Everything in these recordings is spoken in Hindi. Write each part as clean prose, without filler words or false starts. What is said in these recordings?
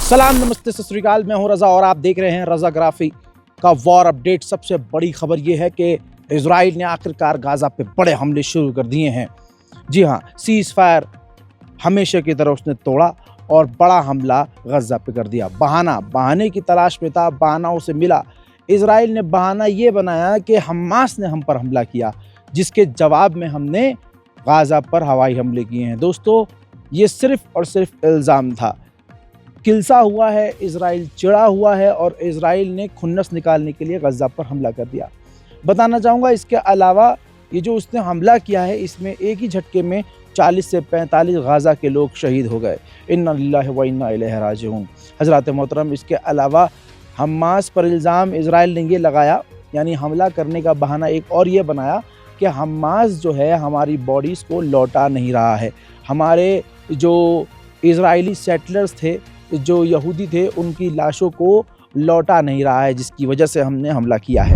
सलाम नमस्ते सत श्री अकाल, मैं हूं रज़ा और आप देख रहे हैं रज़ाग्राफी का वॉर अपडेट। सबसे बड़ी खबर यह है कि इजराइल ने आखिरकार गाज़ा पे बड़े हमले शुरू कर दिए हैं। जी हां, सीज़ फायर हमेशा की तरह उसने तोड़ा और बड़ा हमला गज़ा पे कर दिया। बहाने की तलाश में था, बहाना उसे मिला। इजराइल ने बहाना ये बनाया कि हमास ने हम पर हमला किया, जिसके जवाब में हमने गाज़ा पर हवाई हमले किए हैं। दोस्तों, ये सिर्फ और सिर्फ इल्ज़ाम था। किलसा हुआ है, इजराइल चिढ़ा हुआ है और इजराइल ने खुन्नस निकालने के लिए गज़ा पर हमला कर दिया। बताना चाहूँगा, इसके अलावा ये जो उसने हमला किया है, इसमें एक ही झटके में 40 से 45 गाज़ा के लोग शहीद हो गए। इन्ना लिल्लाहि व इन्ना इलैहि राजिऊन। हज़रात मोहतरम, इसके अलावा हमास पर इल्ज़ाम इजराइल ने ये लगाया, यानी हमला करने का बहाना एक और ये बनाया कि हमास जो है हमारी बॉडीज़ को लौटा नहीं रहा है। हमारे जो इजरायली सेटलर्स थे, जो यहूदी थे, उनकी लाशों को लौटा नहीं रहा है, जिसकी वजह से हमने हमला किया है।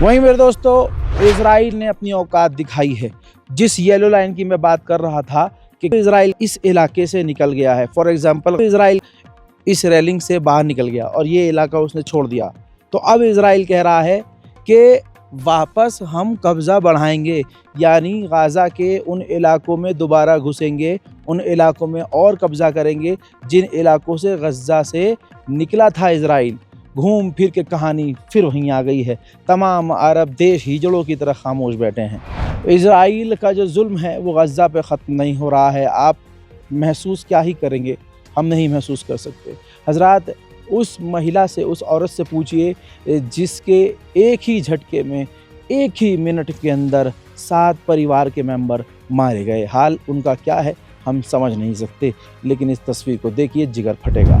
वहीं मेरे दोस्तों, इजराइल ने अपनी औकात दिखाई है। जिस येलो लाइन की मैं बात कर रहा था कि इजराइल इस इलाके से निकल गया है, फॉर एग्जांपल इजराइल इस रेलिंग से बाहर निकल गया और ये इलाका उसने छोड़ दिया, तो अब इजराइल कह रहा है कि वापस हम कब्ज़ा बढ़ाएंगे, यानी गाज़ा के उन इलाकों में दोबारा घुसेंगे, उन इलाकों में और कब्ज़ा करेंगे जिन इलाकों से गज़ा से निकला था इजराइल। घूम फिर के कहानी फिर वहीं आ गई है। तमाम अरब देश हिजड़ों की तरह खामोश बैठे हैं। इजराइल का जो जुल्म है वो गज़ा पे ख़त्म नहीं हो रहा है। आप महसूस क्या ही करेंगे, हम नहीं महसूस कर सकते। हज़रात, उस महिला से, उस औरत से पूछिए जिसके एक ही झटके में, एक ही मिनट के अंदर 7 परिवार के मेंबर मारे गए। हाल उनका क्या है हम समझ नहीं सकते, लेकिन इस तस्वीर को देखिए, जिगर फटेगा।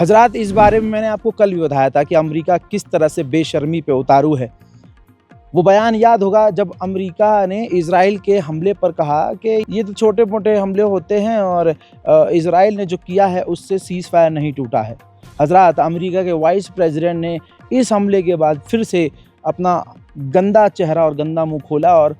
हज़रात, इस बारे में मैंने आपको कल भी बताया था कि अमेरिका किस तरह से बेशर्मी पे उतारू है। वो बयान याद होगा जब अमेरिका ने इजराइल के हमले पर कहा कि ये तो छोटे मोटे हमले होते हैं और इजराइल ने जो किया है उससे सीज़ फायर नहीं टूटा है। हज़रात, अमेरिका के वाइस प्रेसिडेंट ने इस हमले के बाद फिर से अपना गंदा चेहरा और गंदा मुंह खोला और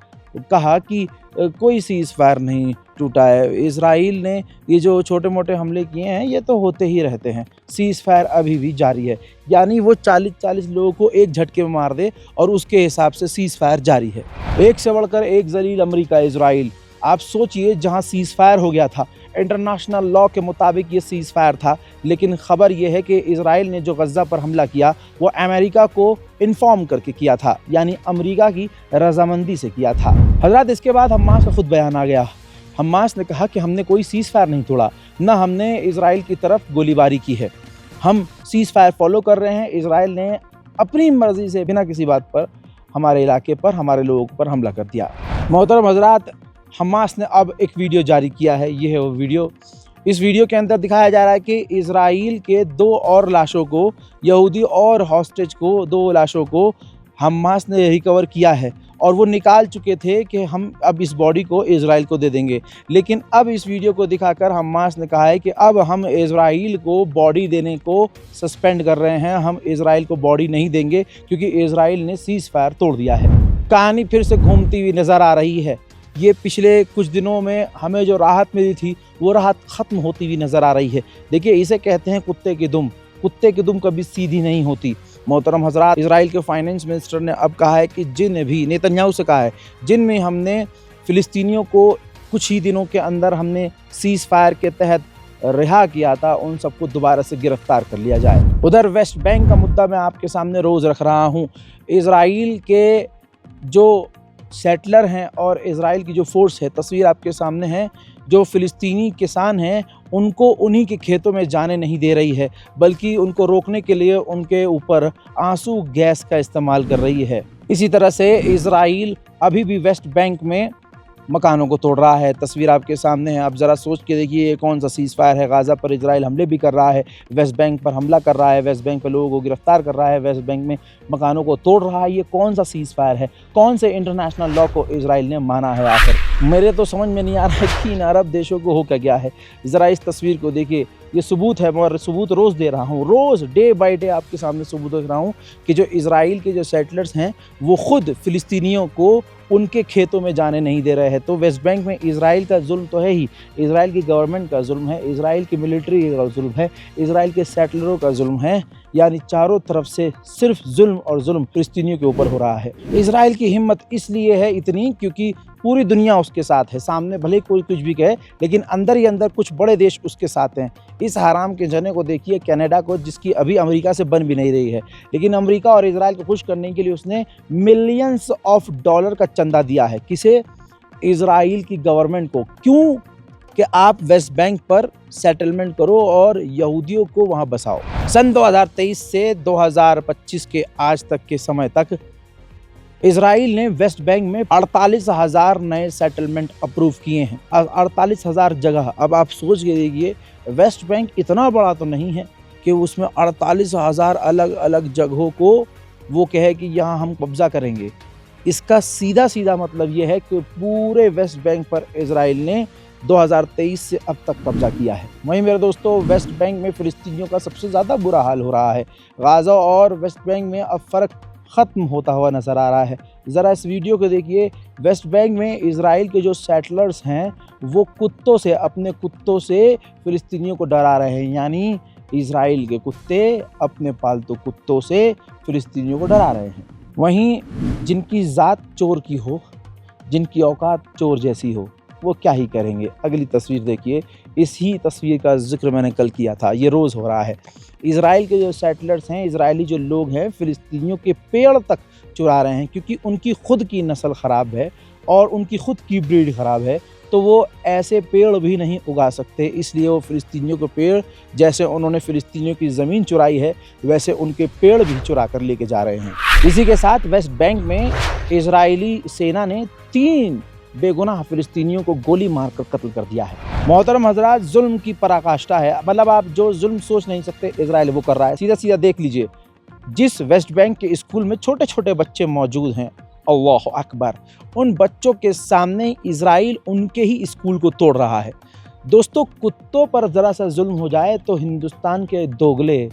कहा कि कोई सीज़ फायर नहीं टूटा है। इजराइल ने ये जो छोटे मोटे हमले किए हैं ये तो होते ही रहते हैं, सीज़ फायर अभी भी जारी है। यानी वो 40-40 लोगों को एक झटके में मार दे और उसके हिसाब से सीज़ फायर जारी है। एक से बढ़कर एक जलील अमेरिका, इजराइल। आप सोचिए, जहां सीज़ फायर हो गया था, इंटरनेशनल लॉ के मुताबिक ये सीज़ फायर था, लेकिन ख़बर यह है कि इजराइल ने जो गज़ा पर हमला किया वो अमेरिका को इन्फॉर्म करके किया था, यानी अमेरिका की रजामंदी से किया था। हज़रात, इसके बाद हमास का खुद बयान आ गया। हमास ने कहा कि हमने कोई सीज़ फायर नहीं तोड़ा, ना हमने इजराइल की तरफ गोलीबारी की है, हम सीज़ फायर फॉलो कर रहे हैं। इजराइल ने अपनी मर्ज़ी से बिना किसी बात पर हमारे इलाके पर, हमारे लोगों पर हमला कर दिया। मोहतरम हज़रात, हमास ने अब एक वीडियो जारी किया है। ये है वो वीडियो इस वीडियो के अंदर दिखाया जा रहा है कि इजराइल के 2 और लाशों को, यहूदी और हॉस्टेज को, 2 लाशों को हमास ने रिकवर किया है और वो निकाल चुके थे कि हम अब इस बॉडी को इजराइल को दे देंगे। लेकिन अब इस वीडियो को दिखाकर हमास ने कहा है कि अब हम इजराइल को बॉडी देने को सस्पेंड कर रहे हैं, हम इजराइल को बॉडी नहीं देंगे क्योंकि इजराइल ने सीज़ फायर तोड़ दिया है। कहानी फिर से घूमती हुई नज़र आ रही है। ये पिछले कुछ दिनों में हमें जो राहत मिली थी वो राहत ख़त्म होती हुई नज़र आ रही है। देखिए, इसे कहते हैं कुत्ते की दुम। कुत्ते की दुम कभी सीधी नहीं होती। मोहतरम हजरात, इजराइल के फाइनेंस मिनिस्टर ने अब कहा है कि जिन भी, नेतन्याहू से कहा है, जिन में हमने फ़िलिस्तीनियों को कुछ ही दिनों के अंदर हमने सीज़ फायर के तहत रिहा किया था, उन सबको दोबारा से गिरफ्तार कर लिया जाए। उधर वेस्ट बैंक का मुद्दा मैं आपके सामने रोज़ रख रहा हूँ। इजराइल के जो सेटलर हैं और इजराइल की जो फोर्स है, तस्वीर आपके सामने है, जो फ़िलिस्तीनी किसान हैं उनको उन्हीं के खेतों में जाने नहीं दे रही है, बल्कि उनको रोकने के लिए उनके ऊपर आंसू गैस का इस्तेमाल कर रही है। इसी तरह से इजराइल अभी भी वेस्ट बैंक में मकानों को तोड़ रहा है। तस्वीर आपके सामने है, आप ज़रा सोच के देखिए ये कौन सा सीज़ फायर है। गाज़ा पर इजराइल हमले भी कर रहा है, वेस्ट बैंक पर हमला कर रहा है, वेस्ट बैंक पर लोगों को गिरफ्तार कर रहा है, वेस्ट बैंक में मकानों को तोड़ रहा है। ये कौन सा सीज़ फायर है? कौन से इंटरनेशनल लॉ को इजराइल ने माना है आखिर? मेरे तो समझ में नहीं आ रहा है कि इन अरब देशों को हो क्या गया है। ज़रा इस तस्वीर को देखिए, ये सबूत है, मैं सबूत रोज़ दे रहा हूँ, रोज़ डे बाई डे आपके सामने सबूत दे रहा हूँ कि जो इजराइल के जो सेटलर्स हैं वो ख़ुद फ़िलिस्तीनियों को उनके खेतों में जाने नहीं दे रहे हैं। तो वेस्ट बैंक में इजराइल का जुल्म तो है ही, इजराइल की गवर्नमेंट का जुल्म है, इजराइल की मिलिट्री का जुल्म है, इजराइल के सेटलरों का जुल्म है। यानी चारों तरफ से सिर्फ जुल्म और जुल्म फ़िलिस्तीनियों के ऊपर हो रहा है। इजराइल की हिम्मत इसलिए है इतनी क्योंकि पूरी दुनिया उसके साथ है। सामने भले कोई कुछ भी कहे, लेकिन अंदर ही अंदर कुछ बड़े देश उसके साथ हैं। इस हराम के जने को देखिए, कनाडा को, जिसकी अभी अमेरिका से बन भी नहीं रही है, लेकिन अमेरिका और इजराइल को खुश करने के लिए उसने मिलियंस ऑफ डॉलर का चंदा दिया है। किसे? इजराइल की गवर्नमेंट को। क्यों? कि आप वेस्ट बैंक पर सेटलमेंट करो और यहूदियों को वहाँ बसाओ। सन 2023 से 2025 के आज तक के समय तक इजराइल ने वेस्ट बैंक में 48,000 नए सेटलमेंट अप्रूव किए हैं। 48,000 जगह। अब आप सोच के देखिए, वेस्ट बैंक इतना बड़ा तो नहीं है कि उसमें 48,000 अलग अलग जगहों को वो कहे कि यहाँ हम कब्जा करेंगे। इसका सीधा सीधा मतलब ये है कि पूरे वेस्ट बैंक पर इजराइल ने 2023 से अब तक कब्जा किया है। वहीं मेरे दोस्तों, वेस्ट बैंक में फ़िलिस्तीनियों का सबसे ज़्यादा बुरा हाल हो रहा है। गाज़ा और वेस्ट बैंक में अब फ़र्क ख़त्म होता हुआ नज़र आ रहा है। ज़रा इस वीडियो को देखिए। वेस्ट बैंक में इजराइल के जो सेटलर्स हैं वो कुत्तों से, अपने कुत्तों से फ़िलिस्तीनियों को डरा रहे हैं। यानी इजराइल के कुत्ते अपने पालतू कुत्तों से फ़िलिस्तीनियों को डरा रहे हैं। वहीं जिनकी ज़ात चोर की हो, जिनकी औकात चोर जैसी हो, वो क्या ही करेंगे। अगली तस्वीर देखिए। इसी तस्वीर का जिक्र मैंने कल किया था, ये रोज़ हो रहा है। इजराइल के जो सेटलर्स हैं, इजरायली जो लोग हैं, फ़िलिस्तीनियों के पेड़ तक चुरा रहे हैं क्योंकि उनकी खुद की नस्ल ख़राब है और उनकी खुद की ब्रीड ख़राब है, तो वो ऐसे पेड़ भी नहीं उगा सकते। इसलिए वो फ़िलिस्तीनियों के पेड़, जैसे उन्होंने फ़िलिस्तीनियों की ज़मीन चुराई है, वैसे उनके पेड़ भी चुरा कर लेके जा रहे हैं। इसी के साथ वेस्ट बैंक में इजरायली सेना ने 3 बेगुनाह फ़िलिस्तीनियों को गोली मारकर कत्ल कर दिया है। मोहतरम हजरात, जुल्म की पराकाष्ठा है। मतलब आप जो जुल्म सोच नहीं सकते, इजराइल वो कर रहा है। सीधा सीधा देख लीजिए, जिस वेस्ट बैंक के स्कूल में छोटे छोटे बच्चे मौजूद हैं, अल्लाह अकबर, उन बच्चों के सामने इजराइल उनके ही स्कूल को तोड़ रहा है। दोस्तों, कुत्तों पर ज़रा सा जुल्म हो जाए तो हिंदुस्तान के दोगले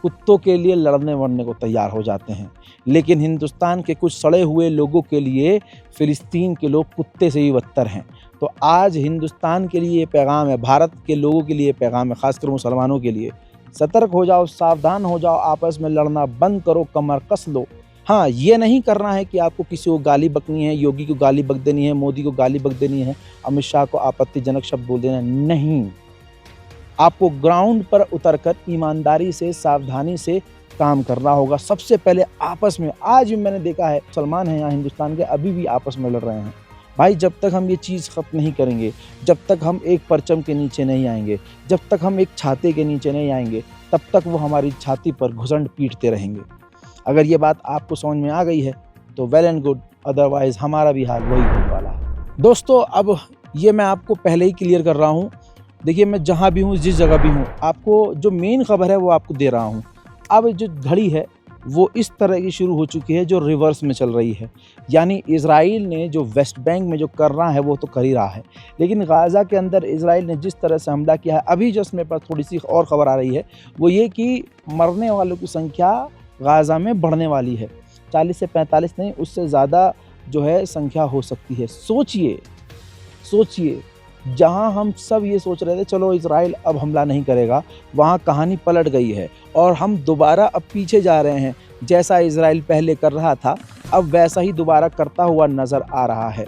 कुत्तों के लिए लड़ने वड़ने को तैयार हो जाते हैं, लेकिन हिंदुस्तान के कुछ सड़े हुए लोगों के लिए फ़िलिस्तीन के लोग कुत्ते से भी बदतर हैं। तो आज हिंदुस्तान के लिए ये पैगाम है, भारत के लोगों के लिए पैगाम है, ख़ासकर मुसलमानों के लिए। सतर्क हो जाओ, सावधान हो जाओ, आपस में लड़ना बंद करो, कमर कस लो। हाँ, ये नहीं करना है कि आपको किसी को गाली बकनी है, योगी को गाली बक देनी है, मोदी को गाली बक देनी है, अमित शाह को आपत्तिजनक शब्द बोल देना, नहीं। आपको ग्राउंड पर उतरकर ईमानदारी से, सावधानी से काम करना होगा। सबसे पहले आपस में, आज भी मैंने देखा है मुसलमान हैं यहाँ हिंदुस्तान के, अभी भी आपस में लड़ रहे हैं। भाई, जब तक हम ये चीज़ ख़त्म नहीं करेंगे, जब तक हम एक परचम के नीचे नहीं आएंगे, जब तक हम एक छाते के नीचे नहीं आएंगे, तब तक वो हमारी छाती पर घुसंड पीटते रहेंगे। अगर ये बात आपको समझ में आ गई है तो वेल एंड गुड, अदरवाइज़ हमारा भी हाल वही होने वाला है। दोस्तों, अब ये मैं आपको पहले ही क्लियर कर रहा हूँ, देखिए मैं जहाँ भी हूँ, जिस जगह भी हूँ, आपको जो मेन खबर है वो आपको दे रहा हूँ। अब जो घड़ी है वो इस तरह की शुरू हो चुकी है जो रिवर्स में चल रही है। यानी इज़राइल ने जो वेस्ट बैंक में जो कर रहा है वो तो कर ही रहा है, लेकिन गाज़ा के अंदर इज़राइल ने जिस तरह से हमला किया है, अभी जस्ट मेरे पास थोड़ी सी और ख़बर आ रही है, वो ये कि मरने वालों की संख्या गाज़ा में बढ़ने वाली है। 40 से 45 नहीं, उससे ज़्यादा जो है संख्या हो सकती है। सोचिए, जहाँ हम सब ये सोच रहे थे चलो इज़राइल अब हमला नहीं करेगा, वहाँ कहानी पलट गई है और हम दोबारा अब पीछे जा रहे हैं। जैसा इज़राइल पहले कर रहा था, अब वैसा ही दोबारा करता हुआ नज़र आ रहा है।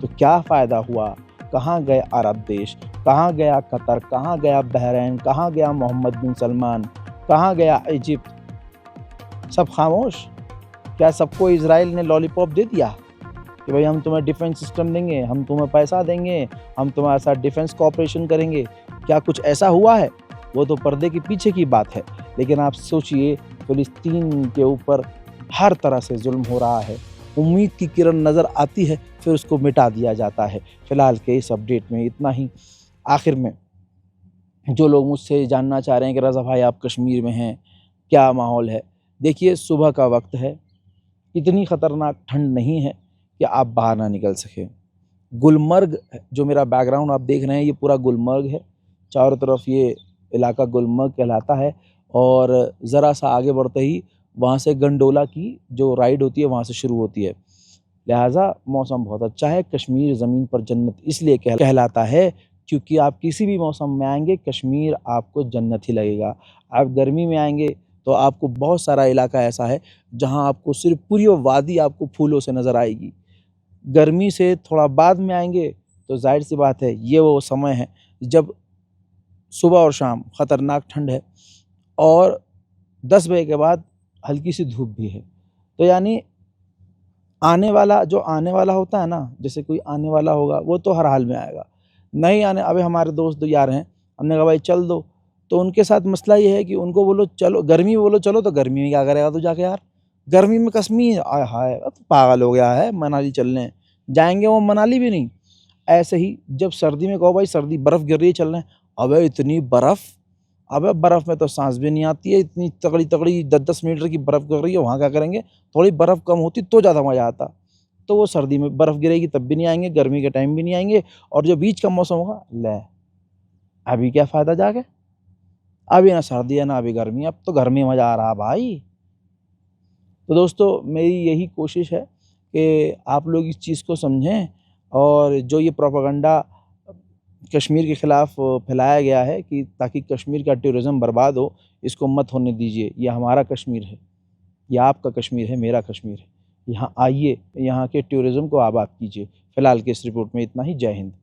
तो क्या फ़ायदा हुआ? कहाँ गए अरब देश? कहाँ गया कतर? कहाँ गया बहरीन? कहाँ गया मोहम्मद बिन सलमान? कहाँ गया इजिप्ट? सब खामोश। क्या सबको इज़राइल ने लॉलीपॉप दे दिया कि भाई हम तुम्हें डिफेंस सिस्टम देंगे, हम तुम्हें पैसा देंगे, हम तुम्हारे साथ डिफेंस कोऑपरेशन करेंगे? क्या कुछ ऐसा हुआ है? वो तो पर्दे के पीछे की बात है। लेकिन आप सोचिए, फ़िलिस्तीन के ऊपर हर तरह से जुल्म हो रहा है। उम्मीद की किरण नज़र आती है, फिर उसको मिटा दिया जाता है। फ़िलहाल के इस अपडेट में इतना ही। आखिर में जो लोग मुझसे जानना चाह रहे हैं कि रज़ा भाई आप कश्मीर में हैं, क्या माहौल है? देखिए सुबह का वक्त है, इतनी ख़तरनाक ठंड नहीं है कि आप बाहर ना निकल सकें। गुलमर्ग जो मेरा बैकग्राउंड आप देख रहे हैं, ये पूरा गुलमर्ग है। चारों तरफ ये इलाका गुलमर्ग कहलाता है और ज़रा सा आगे बढ़ते ही वहाँ से गंडोला की जो राइड होती है वहाँ से शुरू होती है। लिहाजा मौसम बहुत अच्छा है। कश्मीर ज़मीन पर जन्नत इसलिए कहलाता है क्योंकि आप किसी भी मौसम में आएँगे, कश्मीर आपको जन्नत ही लगेगा। आप गर्मी में आएँगे तो आपको बहुत सारा इलाका ऐसा है जहाँ आपको सिर्फ पूरी वो वादी आपको फूलों से नज़र आएगी। गर्मी से थोड़ा बाद में आएँगे तो ज़ाहिर-सी बात है ये वो समय है जब सुबह और शाम ख़तरनाक ठंड है और 10 बजे के बाद हल्की सी धूप भी है। तो यानी आने वाला होता है ना, जैसे कोई आने वाला होगा वो तो हर हाल में आएगा। नहीं आने अभी हमारे दोस्त यार हैं, हमने कहा भाई चल दो, तो उनके साथ मसला ये है कि उनको बोलो चलो, गर्मी में बोलो चलो तो गर्मी में क्या करेगा तू जाके यार? गर्मी में कश्मीर, आय हाय! अब तो पागल हो गया है, मनाली चलने। जाएँगे वो मनाली भी नहीं। ऐसे ही जब सर्दी में कहो भाई सर्दी बर्फ़ गिर रही है चलना है, अबे इतनी बर्फ़! अबे बर्फ़ में तो साँस भी नहीं आती है, इतनी तगड़ी-तगड़ी 10-10 मीटर की बर्फ़ गिर रही है, वहाँ क्या करेंगे? थोड़ी बर्फ़ कम होती तो ज़्यादा मज़ा आता। तो वो सर्दी में बर्फ़ गिरेगी तब भी नहीं आएँगे, गर्मी के टाइम भी नहीं आएँगे और जो बीच का मौसम होगा, ले अभी क्या फ़ायदा जाके? अभी ना सर्दी है ना अभी गर्मी है, अब तो घर में मज़ा आ रहा भाई। तो दोस्तों मेरी यही कोशिश है कि आप लोग इस चीज़ को समझें और जो ये प्रोपेगेंडा कश्मीर के ख़िलाफ़ फैलाया गया है कि ताकि कश्मीर का टूरिज़्म बर्बाद हो, इसको मत होने दीजिए। ये हमारा कश्मीर है, ये आपका कश्मीर है, मेरा कश्मीर है। यहाँ आइए, यहाँ के टूरिज़्म को आबाद कीजिए। फ़िलहाल की इस रिपोर्ट में इतना ही। जय हिंद।